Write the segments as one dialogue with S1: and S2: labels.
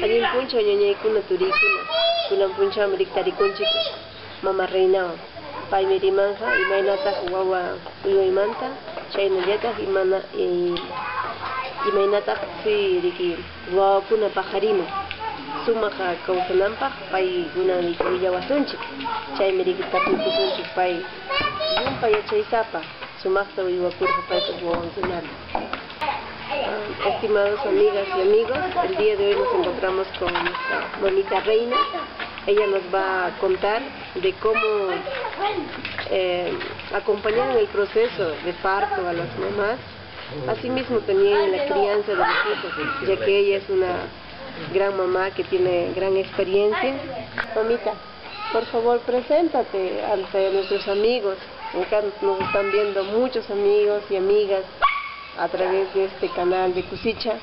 S1: Allí puncha ñañaykuna turikuna kunan punchami riktarikunchik mama reinao pay mirimanja imaynataq wawa uywaymanta chaynallatak imaynataq riki wawakuna paqarimun sumaq kawsananpaq paykunan willawasunchik chaymi riki tapuykusunchik pay yunpa yachaysapa sumaqta uywakurqa paypaq wawankunata. Estimados amigas y amigos, el día de hoy nos encontramos con nuestra mamita Reina. Ella nos va a contar de cómo acompañar en el proceso de parto a las mamás, asimismo también en la crianza de los hijos, ya que ella es una gran mamá que tiene gran experiencia. Mamita, por favor, preséntate ante nuestros amigos. Acá nos están viendo muchos amigos y amigas a través de este canal de Cusicha.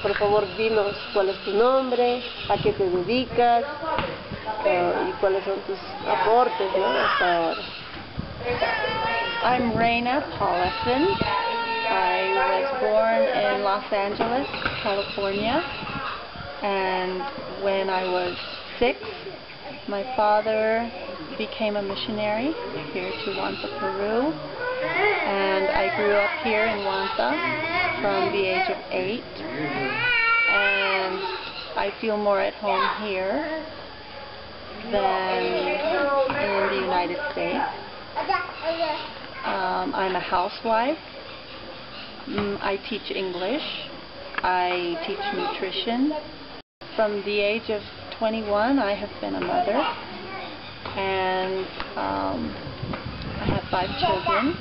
S1: Por favor, dinos cuál es tu nombre, a qué te dedicas y cuáles son tus aportes, ¿no? Hasta ahora.
S2: I'm Reina Paulison. I was born in Los Angeles, California, and when I was 6, my father became a missionary here to Huanta, Peru, and I grew up here in Huanta from the age of 8, and I feel more at home here than in the United States. I'm a housewife. I teach English. I teach nutrition. From the age of 21, I have been a mother, and I have 5 children.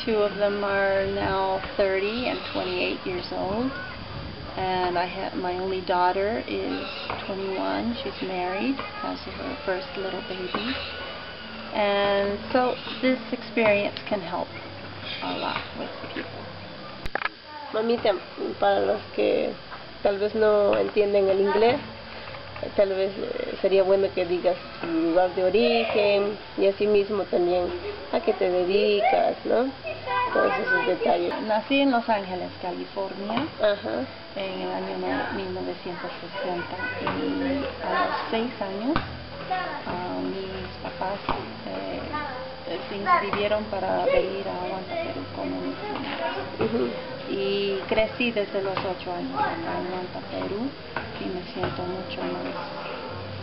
S2: 2 of them are now 30 and 28 years old, and my only daughter is 21. She's married, has her first little baby, and so this experience can help a lot with people.
S1: Mamita, para los que tal vez no entienden el inglés, tal vez sería bueno que digas tu lugar de origen y asimismo también a qué te dedicas, ¿no? Todos esos detalles.
S2: Nací en Los Ángeles, California,
S1: Ajá.
S2: en el año 1960 y a los 6 años mis papás se inscribieron para venir a Huanta, Perú como misioneros. Y crecí desde los 8 años acá en Huanta, Perú, y me siento mucho más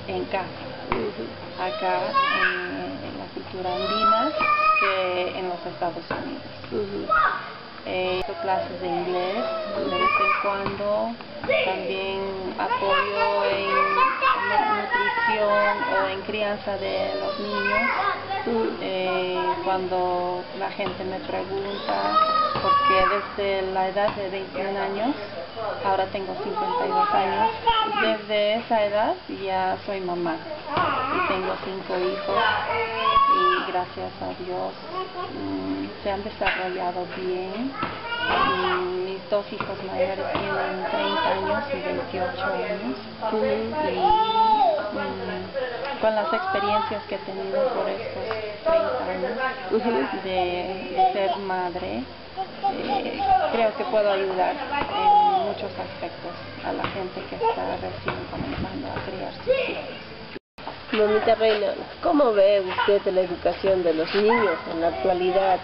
S2: en casa acá en la cultura andina que en los Estados Unidos. He hecho clases de inglés de vez en cuando, también apoyo en nutrición o en crianza de los niños. Cuando la gente me pregunta, porque desde la edad de 21 años, ahora tengo 52 años, desde esa edad ya soy mamá y tengo 5 hijos y gracias a Dios se han desarrollado bien. Mis 2 hijos mayores tienen 30 años y 28 años y con las experiencias que he tenido por estos 30 años de ser madre, creo que puedo ayudar en muchos aspectos a la gente que está recién comenzando a criar sus hijos.
S1: Mamita Reina, ¿cómo ve usted la educación de los niños en la actualidad?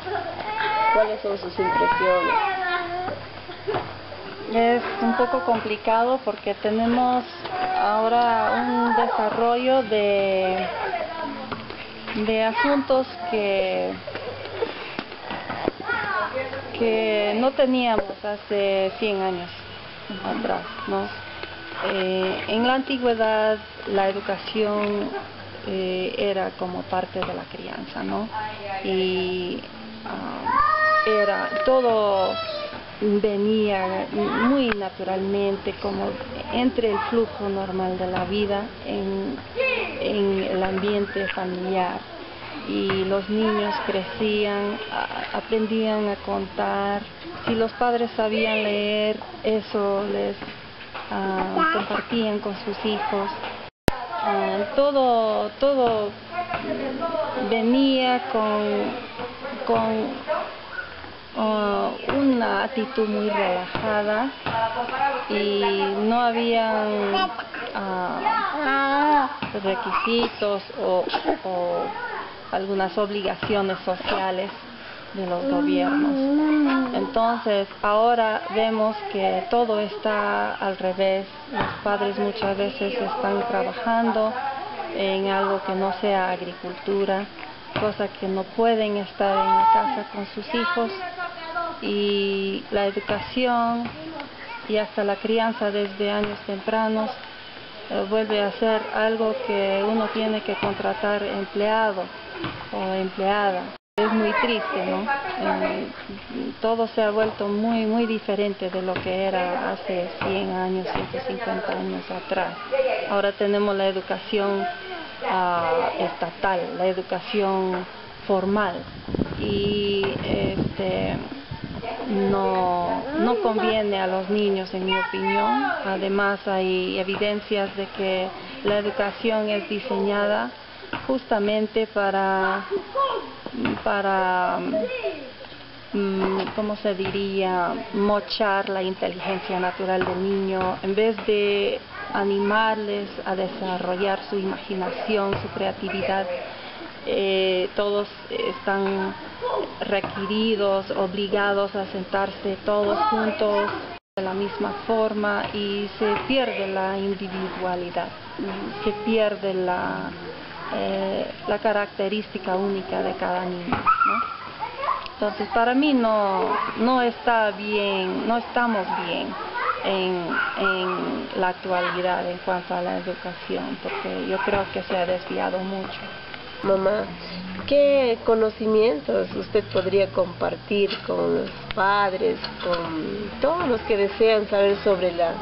S1: ¿Cuáles son sus impresiones?
S2: Es un poco complicado porque tenemos ahora un desarrollo de asuntos que no teníamos hace 100 años atrás, ¿no? En la antigüedad la educación era como parte de la crianza, ¿no? Y todo venía muy naturalmente, como entre el flujo normal de la vida en el ambiente familiar. Y los niños crecían, aprendían a contar. Si los padres sabían leer, eso les compartían con sus hijos. Todo venía con una actitud muy relajada y no habían requisitos o algunas obligaciones sociales de los gobiernos. Entonces ahora vemos que todo está al revés. Los padres muchas veces están trabajando en algo que no sea agricultura, cosa que no pueden estar en la casa con sus hijos, y la educación y hasta la crianza desde años tempranos vuelve a ser algo que uno tiene que contratar empleado o empleada. Es muy triste, ¿no? Todo se ha vuelto muy diferente de lo que era hace 100 años, 150 años atrás. Ahora tenemos la educación estatal, la educación formal, y no conviene a los niños, en mi opinión. Además hay evidencias de que la educación es diseñada justamente para ¿cómo se diría?, mochar la inteligencia natural del niño, en vez de animarles a desarrollar su imaginación, su creatividad. Todos están requeridos, obligados a sentarse todos juntos de la misma forma, y se pierde la individualidad, se pierde la característica única de cada niño, ¿no? Entonces para mí no está bien, no estamos bien en la actualidad en cuanto a la educación, porque yo creo que se ha desviado mucho.
S1: Mamá, ¿qué conocimientos usted podría compartir con los padres, con todos los que desean saber sobre la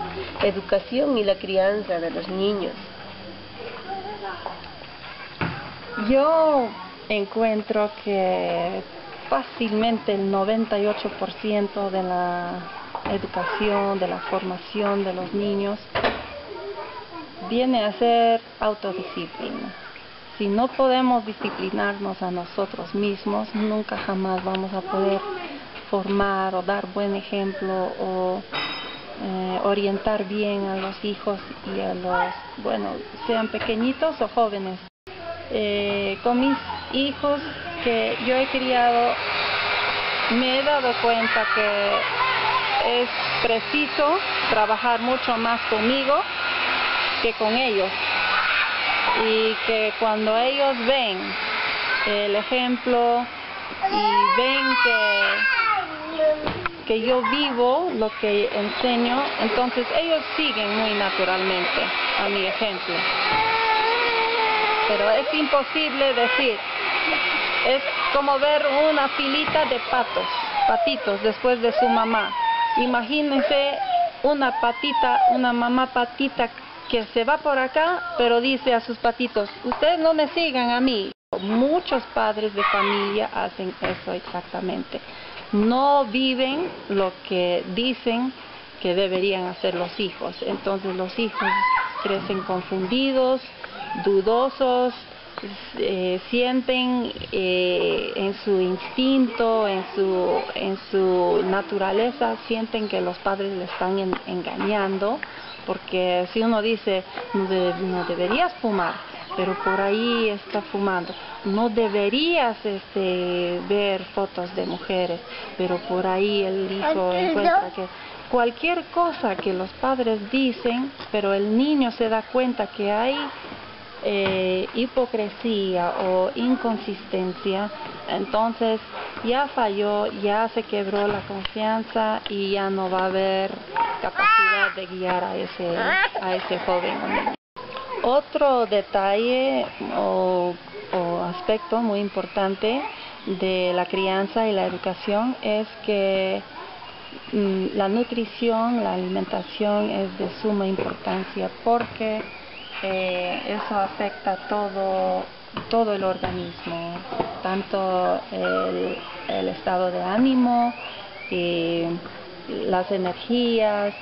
S1: educación y la crianza de los niños?
S2: Yo encuentro que fácilmente el 98% de la educación, de la formación de los niños, viene a ser autodisciplina. Si no podemos disciplinarnos a nosotros mismos, nunca jamás vamos a poder formar o dar buen ejemplo o orientar bien a los hijos y a los, bueno, sean pequeñitos o jóvenes. Con mis hijos que yo he criado, me he dado cuenta que es preciso trabajar mucho más conmigo que con ellos, y que cuando ellos ven el ejemplo y ven que yo vivo lo que enseño, entonces ellos siguen muy naturalmente a mi ejemplo. Pero es imposible decir, es como ver una filita de patitos después de su mamá. Imagínense una mamá patita que se va por acá, pero dice a sus patitos, ustedes no me sigan a mí. Muchos padres de familia hacen eso exactamente. No viven lo que dicen que deberían hacer los hijos. Entonces los hijos crecen confundidos, dudosos, sienten en su instinto, en su naturaleza, sienten que los padres le están engañando, porque si uno dice, no deberías fumar, pero por ahí está fumando, no deberías ver fotos de mujeres, pero por ahí el hijo encuentra que cualquier cosa que los padres dicen, pero el niño se da cuenta que hay hipocresía o inconsistencia, entonces ya falló, ya se quebró la confianza y ya no va a haber capacidad de guiar a ese joven o niño. Otro detalle o aspecto muy importante de la crianza y la educación es que la nutrición, la alimentación es de suma importancia, porque eso afecta todo el organismo, tanto el estado de ánimo, las energías,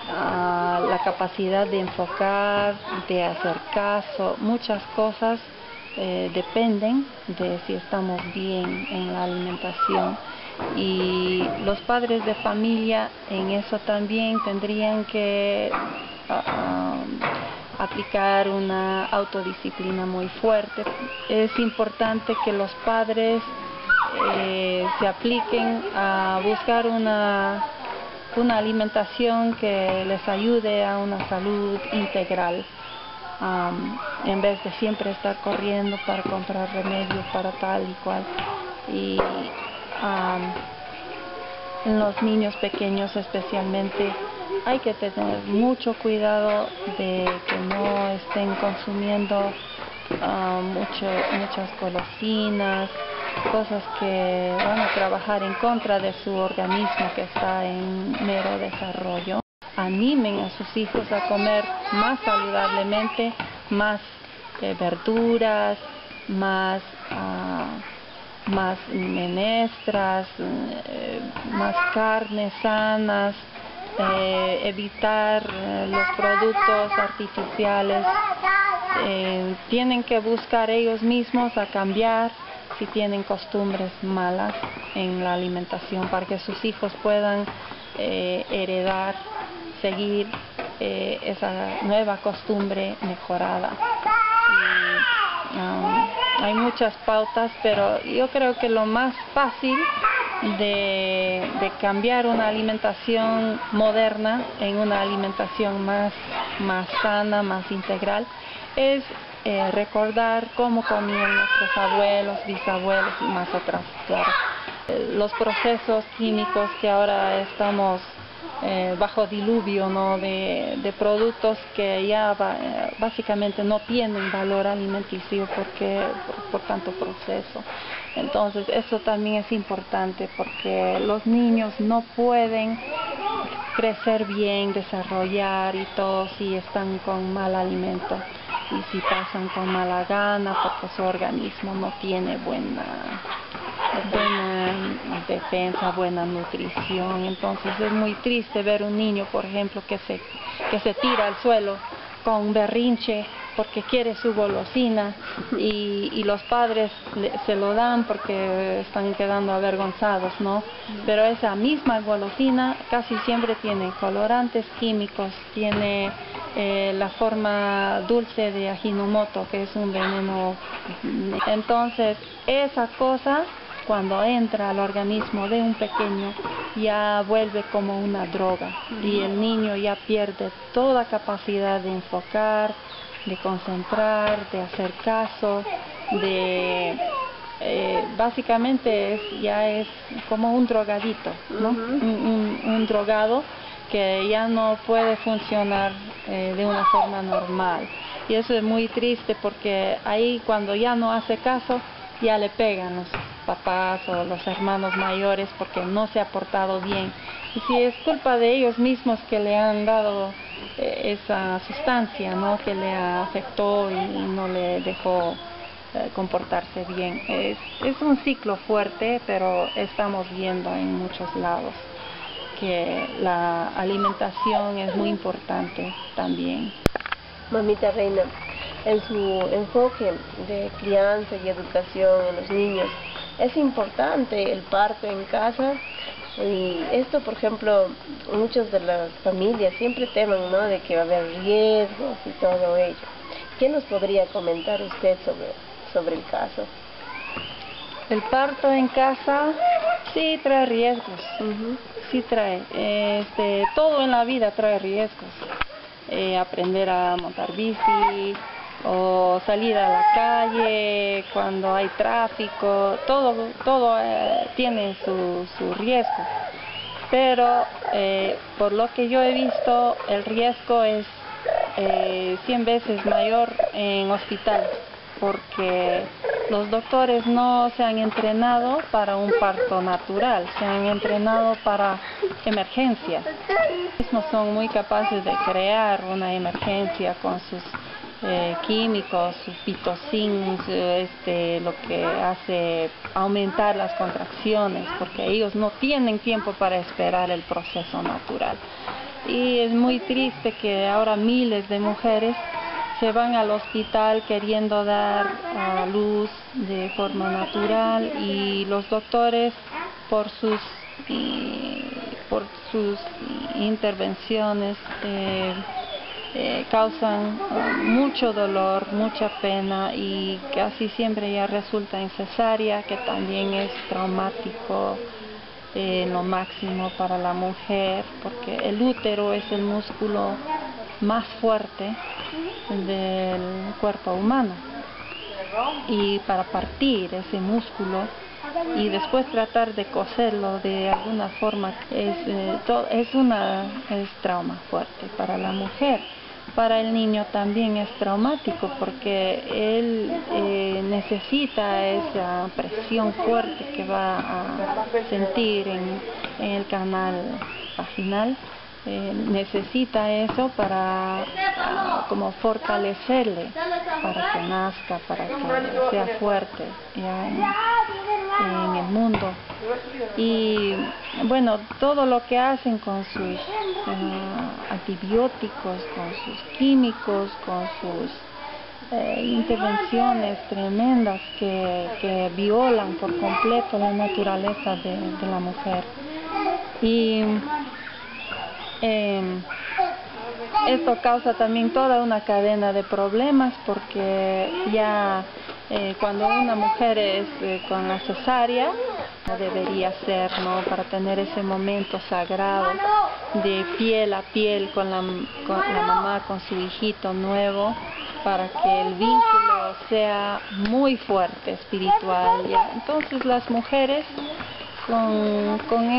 S2: la capacidad de enfocar, de hacer caso. Muchas cosas dependen de si estamos bien en la alimentación. Y los padres de familia en eso también tendrían que aplicar una autodisciplina muy fuerte. Es importante que los padres se apliquen a buscar una alimentación que les ayude a una salud integral, en vez de siempre estar corriendo para comprar remedios para tal y cual. Y en los niños pequeños especialmente hay que tener mucho cuidado de que no estén consumiendo muchas golosinas, cosas que van a trabajar en contra de su organismo que está en mero desarrollo. Animen a sus hijos a comer más saludablemente, más verduras, más menestras, más carnes sanas, evitar los productos artificiales. Tienen que buscar ellos mismos a cambiar si tienen costumbres malas en la alimentación para que sus hijos puedan seguir esa nueva costumbre mejorada. Hay muchas pautas, pero yo creo que lo más fácil de cambiar una alimentación moderna en una alimentación más sana, más integral, es recordar cómo comían nuestros abuelos, bisabuelos y más atrás, claro. Los procesos químicos que ahora estamos bajo diluvio, ¿no?, de productos que ya básicamente no tienen valor alimenticio por tanto proceso. Entonces eso también es importante porque los niños no pueden crecer bien, desarrollar y todo si están con mal alimento y si pasan con mala gana porque su organismo no tiene buena defensa, buena nutrición. Entonces es muy triste ver un niño, por ejemplo, que se tira al suelo con un berrinche porque quiere su golosina y los padres se lo dan porque están quedando avergonzados, ¿no? Pero esa misma golosina casi siempre tiene colorantes químicos, tiene la forma dulce de Ajinomoto, que es un veneno. Entonces esa cosa, cuando entra al organismo de un pequeño, ya vuelve como una droga y el niño ya pierde toda capacidad de enfocar, de concentrar, de hacer caso, básicamente ya es como un drogadito, ¿no? Un drogado que ya no puede funcionar de una forma normal. Y eso es muy triste porque ahí cuando ya no hace caso, ya le pegan los papás o los hermanos mayores porque no se ha portado bien. Y si es culpa de ellos mismos que le han dado esa sustancia, ¿no?, que le afectó y no le dejó comportarse bien. Es un ciclo fuerte, pero estamos viendo en muchos lados que la alimentación es muy importante también.
S1: Mamita Reina, en su enfoque de crianza y educación en los niños, es importante el parto en casa, y esto, por ejemplo, muchas de las familias siempre temen, ¿no?, de que va a haber riesgos y todo ello. ¿Qué nos podría comentar usted sobre el caso?
S2: El parto en casa sí trae riesgos, sí trae, todo en la vida trae riesgos. Aprender a montar bici o salir a la calle cuando hay tráfico, todo tiene su riesgo, pero por lo que yo he visto, el riesgo es 100 veces mayor en hospital, porque los doctores no se han entrenado para un parto natural, se han entrenado para emergencias. Mismos son muy capaces de crear una emergencia con sus químicos, sus pitocins, lo que hace aumentar las contracciones, porque ellos no tienen tiempo para esperar el proceso natural. Y es muy triste que ahora miles de mujeres se van al hospital queriendo dar a luz de forma natural y los doctores por sus intervenciones causan mucho dolor, mucha pena, y casi siempre ya resulta en cesárea, que también es traumático lo máximo para la mujer, porque el útero es el músculo más fuerte del cuerpo humano, y para partir ese músculo y después tratar de coserlo de alguna forma es trauma fuerte para la mujer. Para el niño también es traumático, porque él necesita esa presión fuerte que va a sentir en el canal vaginal. Necesita eso para como fortalecerle, para que nazca, para que sea fuerte ya en el mundo. Y bueno, todo lo que hacen con sus antibióticos, con sus químicos, con sus intervenciones tremendas que violan por completo la naturaleza de la mujer. Y esto causa también toda una cadena de problemas, porque ya cuando una mujer es con la cesárea, debería ser, ¿no?, para tener ese momento sagrado de piel a piel con la mamá, con su hijito nuevo, para que el vínculo sea muy fuerte, espiritual. ¿Ya? Entonces las mujeres con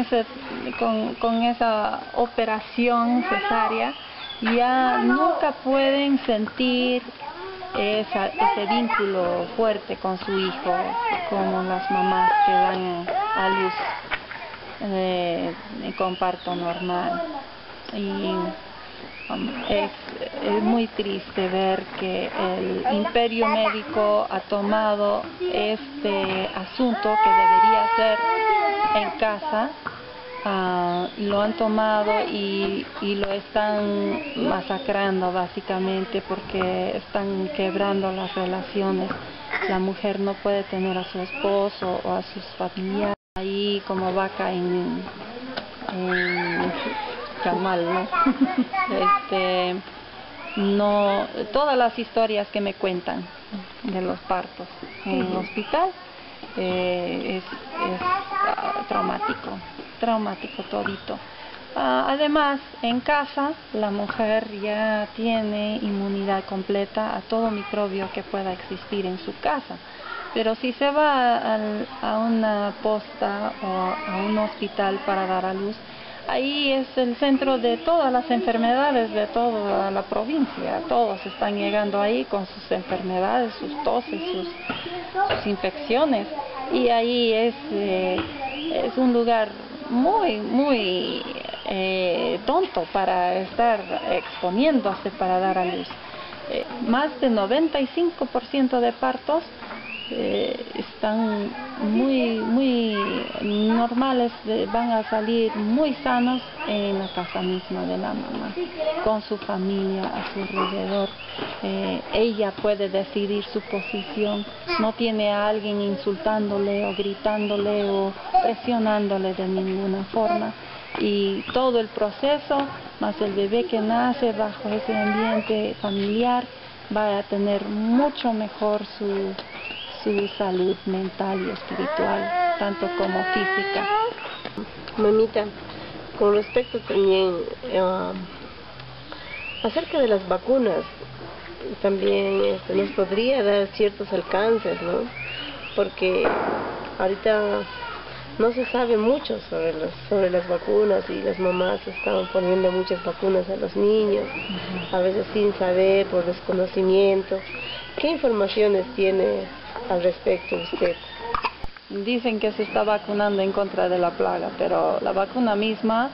S2: esa operación cesárea ya nunca pueden sentir ese vínculo fuerte con su hijo, como las mamás que dan a luz con parto normal. Y es muy triste ver que el imperio médico ha tomado este asunto, que debería ser en casa, lo han tomado y lo están masacrando básicamente, porque están quebrando las relaciones. La mujer no puede tener a su esposo o a sus familiares ahí como vaca en camal, ¿no? No, todas las historias que me cuentan de los partos en el hospital es traumático todito. Además, en casa la mujer ya tiene inmunidad completa a todo microbio que pueda existir en su casa, pero si se va a una posta o a un hospital para dar a luz, ahí es el centro de todas las enfermedades de toda la provincia. Todos están llegando ahí con sus enfermedades, sus toses, sus infecciones, y ahí es un lugar muy tonto para estar exponiéndose para dar a luz. Más de 95% de partos están muy normales, van a salir muy sanos en la casa misma de la mamá, con su familia a su alrededor. Ella puede decidir su posición, no tiene a alguien insultándole o gritándole o presionándole de ninguna forma. Y todo el proceso, más el bebé que nace bajo ese ambiente familiar, va a tener mucho mejor su salud mental y espiritual, tanto como física.
S1: Mamita, con respecto también acerca de las vacunas, también nos podría dar ciertos alcances, ¿no? Porque ahorita no se sabe mucho sobre las vacunas, y las mamás están poniendo muchas vacunas a los niños, a veces sin saber, por desconocimiento. ¿Qué informaciones tiene al respecto usted?
S2: Dicen que se está vacunando en contra de la plaga, pero la vacuna misma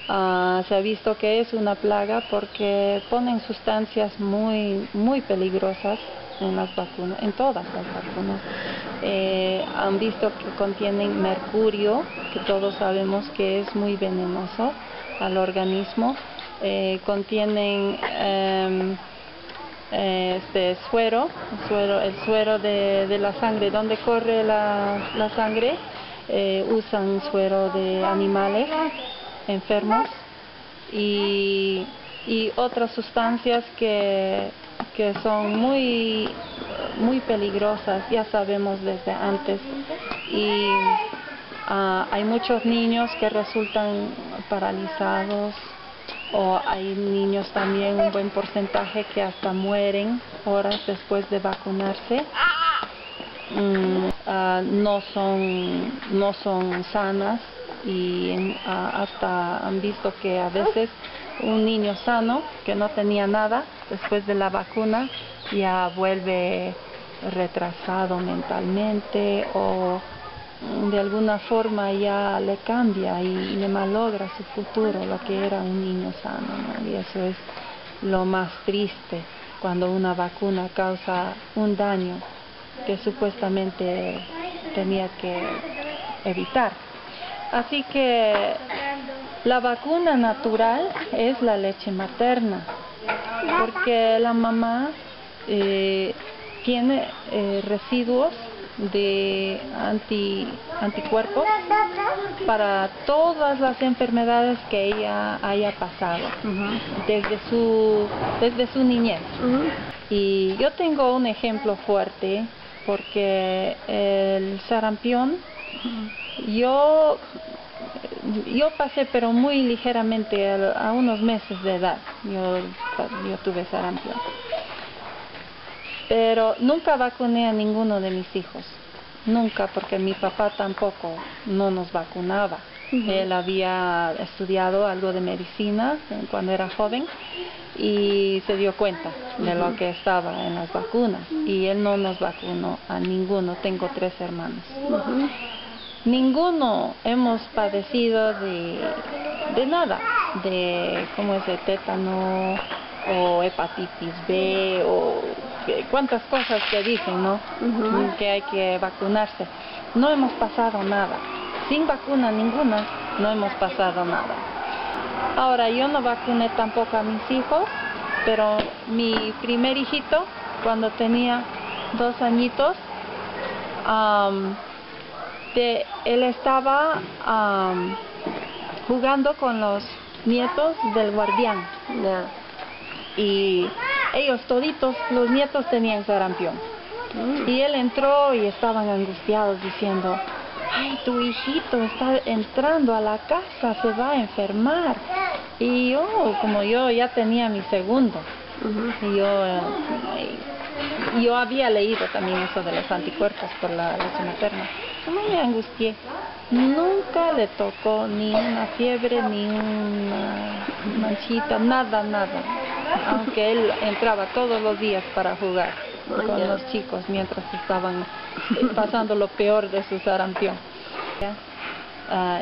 S2: se ha visto que es una plaga, porque ponen sustancias muy peligrosas en las vacunas, en todas las vacunas. Han visto que contienen mercurio, que todos sabemos que es muy venenoso al organismo. Contienen el suero de la sangre, donde corre la sangre, usan suero de animales enfermos y otras sustancias que son muy peligrosas, ya sabemos desde antes, y hay muchos niños que resultan paralizados, o hay niños también, un buen porcentaje, que hasta mueren horas después de vacunarse. No son sanas, y hasta han visto que a veces un niño sano que no tenía nada después de la vacuna ya vuelve retrasado mentalmente, o de alguna forma ya le cambia y le malogra su futuro, lo que era un niño sano, ¿no? Y eso es lo más triste, cuando una vacuna causa un daño que supuestamente tenía que evitar. Así que la vacuna natural es la leche materna, porque la mamá tiene residuos de anticuerpos para todas las enfermedades que ella haya pasado desde su niñez. Y yo tengo un ejemplo fuerte, porque el sarampión yo pasé, pero muy ligeramente, a unos meses de edad yo tuve sarampión. Pero nunca vacuné a ninguno de mis hijos, nunca, porque mi papá tampoco no nos vacunaba. Él había estudiado algo de medicina cuando era joven y se dio cuenta de lo que estaba en las vacunas, y él no nos vacunó a ninguno. Tengo 3 hermanos. Ninguno hemos padecido de nada, como es el tétano o hepatitis B o cuántas cosas que dicen, ¿no? Que hay que vacunarse. No hemos pasado nada. Sin vacuna ninguna no hemos pasado nada. Ahora, yo no vacuné tampoco a mis hijos, pero mi primer hijito, cuando tenía 2 añitos, él estaba jugando con los nietos del guardián. Y ellos toditos, los nietos, tenían sarampión. Y él entró y estaban angustiados diciendo: ay, tu hijito está entrando a la casa, se va a enfermar. Y como yo ya tenía mi segundo, y yo había leído también eso de los anticuerpos por la leche materna, no me angustié. Nunca le tocó ni una fiebre, ni una manchita, nada. Aunque él entraba todos los días para jugar con los chicos mientras estaban pasando lo peor de su sarampión.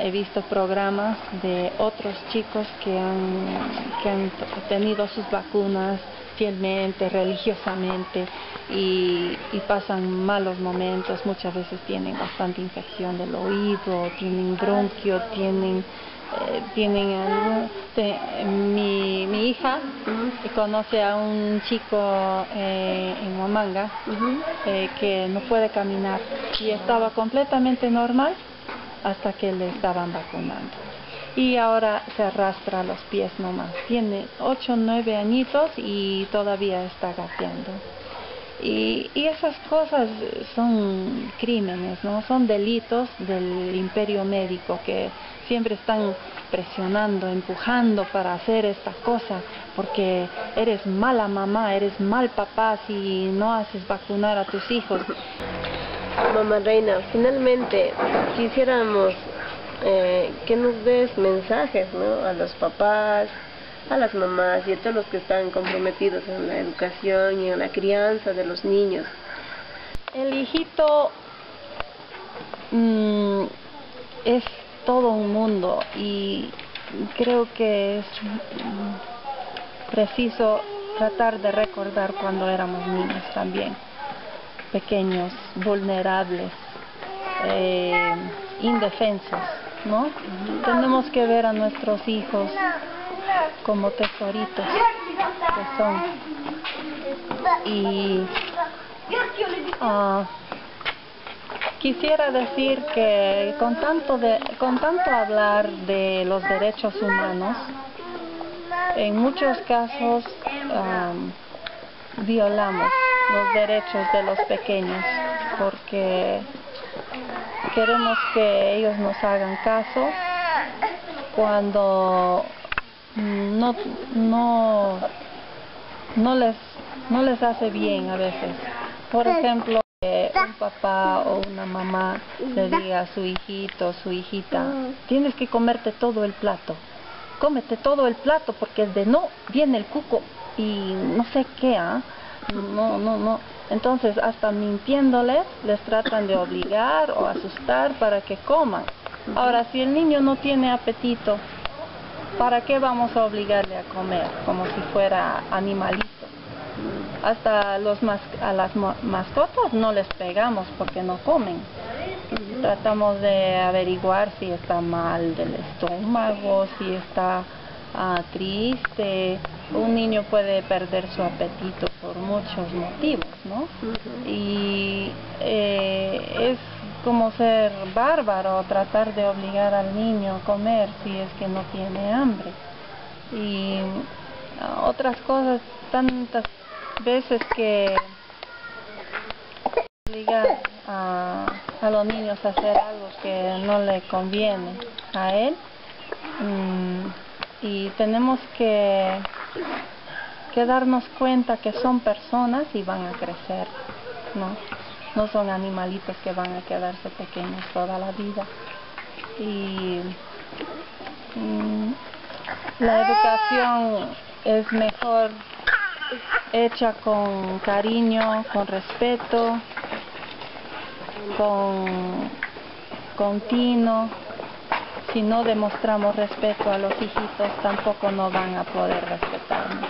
S2: He visto programas de otros chicos que han tenido sus vacunas fielmente, religiosamente, y pasan malos momentos. Muchas veces tienen bastante infección del oído, tienen bronquio, mi hija conoce a un chico en Huamanga que no puede caminar, y estaba completamente normal hasta que le estaban vacunando, y ahora se arrastra los pies nomás. Tiene 8 o 9 añitos y todavía está gateando. Y esas cosas son crímenes, ¿no? Son delitos del imperio médico, que siempre están presionando, empujando para hacer esta cosa, porque eres mala mamá, eres mal papá si no haces vacunar a tus hijos.
S1: Mamá Reina, finalmente quisiéramos que nos des mensajes, ¿no?, a los papás, a las mamás y a todos los que están comprometidos en la educación y en la crianza de los niños.
S2: El hijito es todo un mundo, y creo que es preciso tratar de recordar cuando éramos niños también, pequeños, vulnerables, indefensos, ¿no? Tenemos que ver a nuestros hijos como tesoritos que son, y Quisiera decir que con tanto hablar de los derechos humanos, en muchos casos violamos los derechos de los pequeños porque queremos que ellos nos hagan caso cuando no les hace bien a veces. Por ejemplo, un papá o una mamá le diga a su hijito o su hijita: tienes que comerte todo el plato, cómete todo el plato porque de no viene el cuco y no sé qué, no. Entonces, hasta mintiéndoles, les tratan de obligar o asustar para que coman. Ahora, si el niño no tiene apetito, ¿para qué vamos a obligarle a comer? Como si fuera animalito. Hasta a las mascotas no les pegamos porque no comen. Tratamos de averiguar si está mal del estómago, si está triste. Un niño puede perder su apetito por muchos motivos, ¿no? Y es como ser bárbaro tratar de obligar al niño a comer si es que no tiene hambre. Y otras cosas, tantas veces que obligar a los niños a hacer algo que no le conviene a él, y tenemos que darnos cuenta que son personas y van a crecer, no son animalitos que van a quedarse pequeños toda la vida. Y la educación es mejor hecha con cariño, con respeto, con tino. Si no demostramos respeto a los hijitos, tampoco no van a poder respetarnos.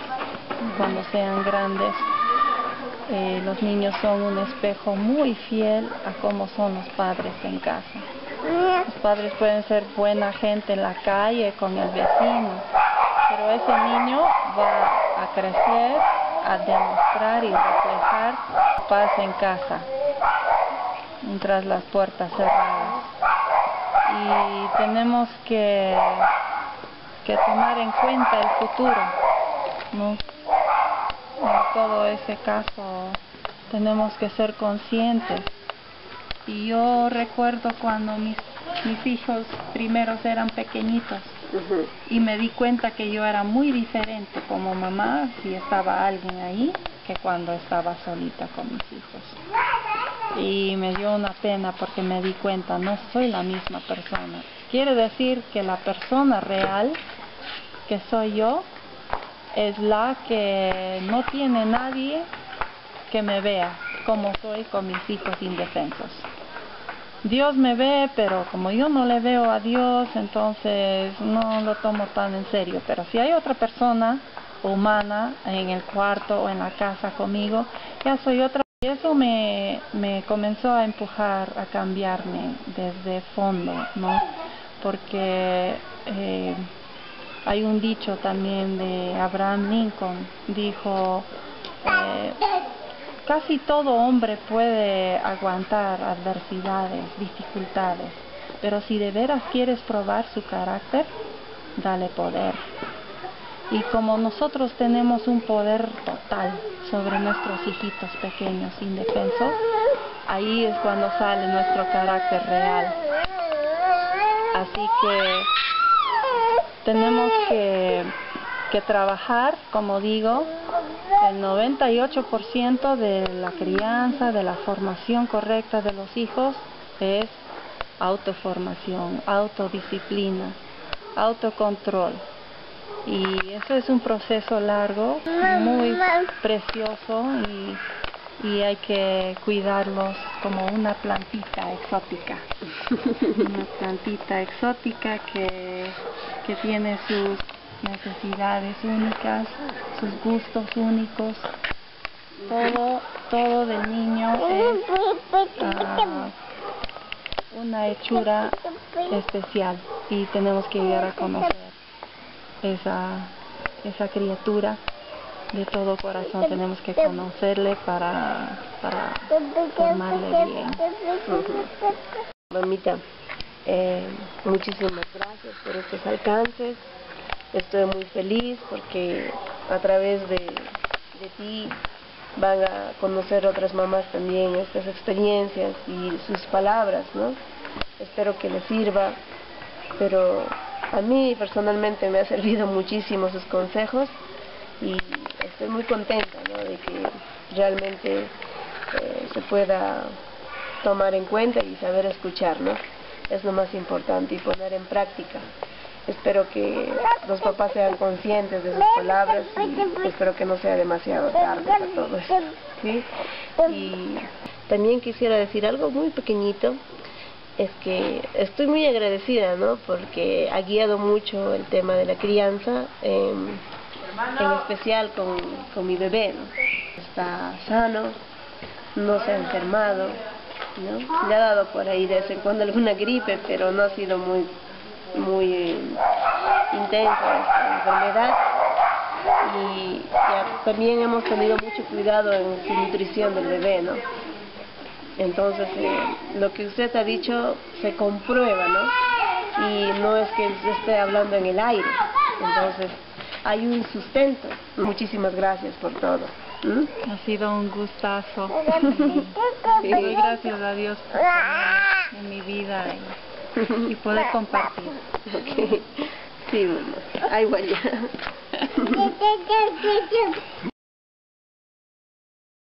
S2: Cuando sean grandes, los niños son un espejo muy fiel a cómo son los padres en casa. Los padres pueden ser buena gente en la calle, con el vecino, pero ese niño va a crecer, a demostrar y reflejar paz en casa, tras las puertas cerradas. Y tenemos que tomar en cuenta el futuro, ¿no? En todo ese caso tenemos que ser conscientes. Y yo recuerdo cuando mis hijos primeros eran pequeñitos, y me di cuenta que yo era muy diferente como mamá si estaba alguien ahí que cuando estaba solita con mis hijos. Y me dio una pena porque me di cuenta, no soy la misma persona. Quiere decir que la persona real que soy yo es la que no tiene nadie que me vea como soy con mis hijos indefensos. Dios me ve, pero como yo no le veo a Dios, entonces no lo tomo tan en serio. Pero si hay otra persona humana en el cuarto o en la casa conmigo, ya soy otra. Y eso me comenzó a empujar a cambiarme desde fondo, ¿no? Porque hay un dicho también de Abraham Lincoln, dijo: casi todo hombre puede aguantar adversidades, dificultades, pero si de veras quieres probar su carácter, dale poder. Y como nosotros tenemos un poder total sobre nuestros hijitos pequeños indefensos, ahí es cuando sale nuestro carácter real. Así que tenemos que trabajar, como digo, el 98% de la crianza, de la formación correcta de los hijos es autoformación, autodisciplina, autocontrol. Y eso es un proceso largo, muy precioso, y hay que cuidarlos como una plantita exótica. Una plantita exótica que tiene sus necesidades únicas, sus gustos únicos. Todo del niño es una hechura especial, y tenemos que llegar a conocer esa criatura de todo corazón tenemos que conocerle para formarle bien.
S1: Mamita, muchísimas gracias por estos alcances. Estoy muy feliz porque a través de ti van a conocer otras mamás también estas experiencias y sus palabras, ¿no? Espero que les sirva, pero a mí personalmente me ha servido muchísimo sus consejos y estoy muy contenta, ¿no?, de que realmente se pueda tomar en cuenta y saber escuchar, ¿no? Es lo más importante, y poner en práctica. Espero que los papás sean conscientes de sus palabras y espero que no sea demasiado tarde para todo esto, ¿sí? Y también quisiera decir algo muy pequeñito, es que estoy muy agradecida, ¿no?, porque ha guiado mucho el tema de la crianza, en especial con mi bebé, ¿no? Está sano, no se ha enfermado, ¿no? Le ha dado por ahí de vez en cuando alguna gripe, pero no ha sido muy intensa esta enfermedad, y también hemos tenido mucho cuidado en su nutrición del bebé, ¿no? Entonces lo que usted ha dicho se comprueba, ¿no? Y no es que se esté hablando en el aire, entonces hay un sustento. Muchísimas gracias por todo.
S2: Ha sido un gustazo. Sí. Doy gracias a Dios por tener en mi vida y poder compartir.
S1: Okay. Sí, mamá. Ay, igual ya.